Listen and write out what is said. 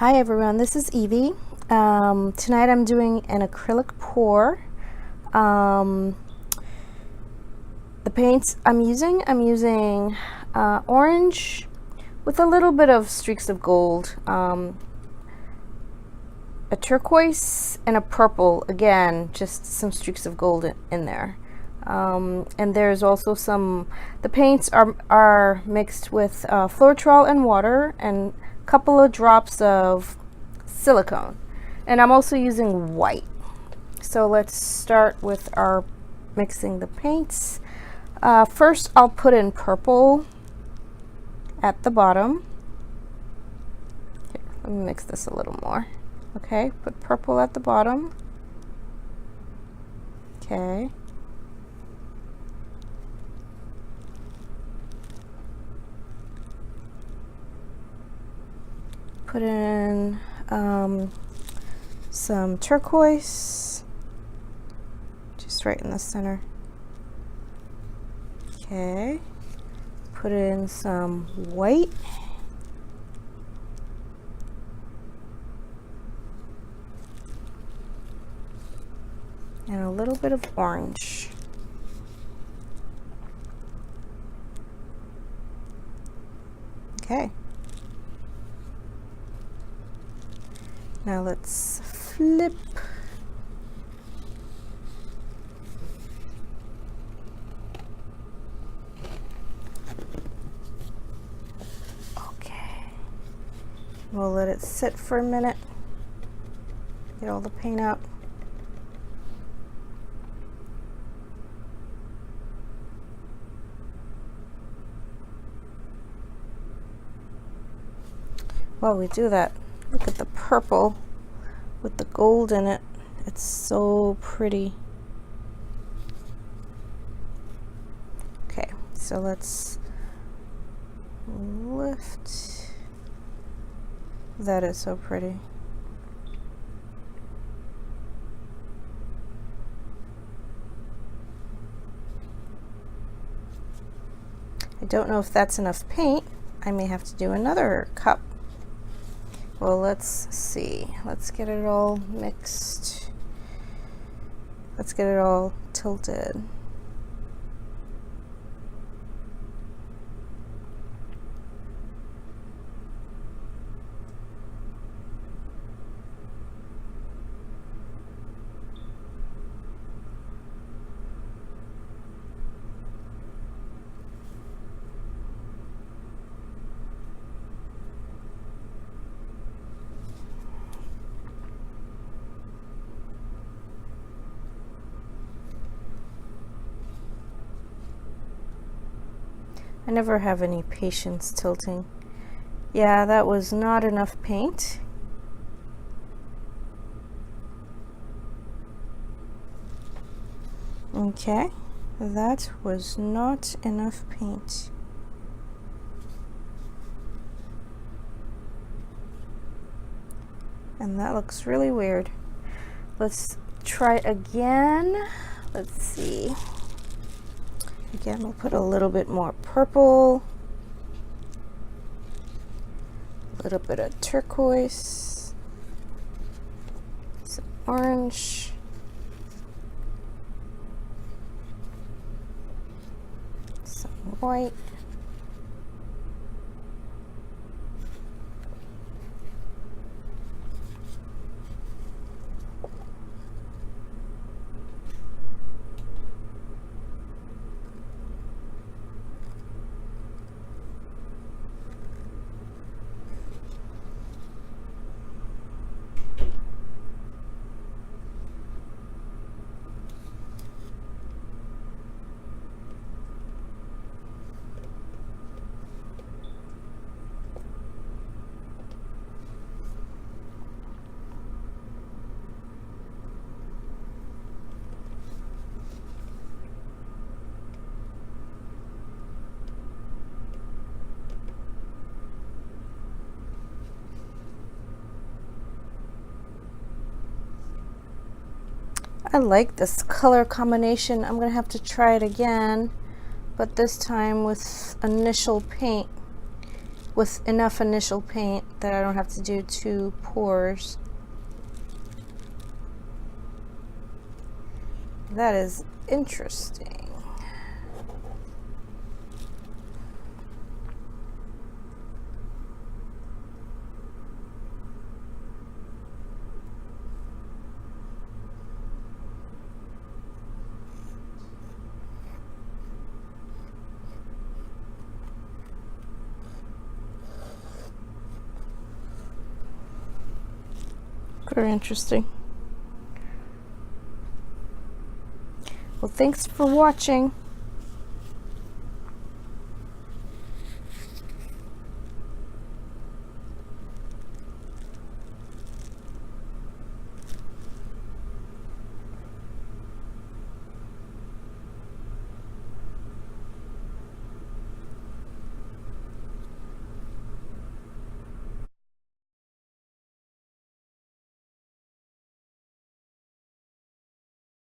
Hi everyone, this is Evie. Tonight I'm doing an acrylic pour. The paints I'm using orange with a little bit of streaks of gold, a turquoise and a purple, again just some streaks of gold in there. And there's also the paints are mixed with Floetrol and water and a couple of drops of silicone. And I'm also using white. So let's start with our mixing the paints. First I'll put in purple at the bottom. Here, let me mix this a little more. Okay, put purple at the bottom. Okay. Put in some turquoise, just right in the center. Okay, put in some white. And a little bit of orange. Okay. Now let's flip. Okay. We'll let it sit for a minute. Get all the paint out. While we do that, look at the purple with the gold in it. It's so pretty. Okay, so let's lift. That is so pretty. I don't know if that's enough paint. I may have to do another cup. Well, let's see. Let's get it all mixed. Let's get it all tilted. I never have any patience tilting. Yeah, that was not enough paint. Okay, that was not enough paint. And that looks really weird. Let's try again. Let's see. Again, we'll put a little bit more purple, a little bit of turquoise, some orange, some white, I like this color combination. I'm gonna have to try it again, but this time with initial paint. with enough initial paint that I don't have to do 2 pours. That is interesting. Very interesting. Well, thanks for watching.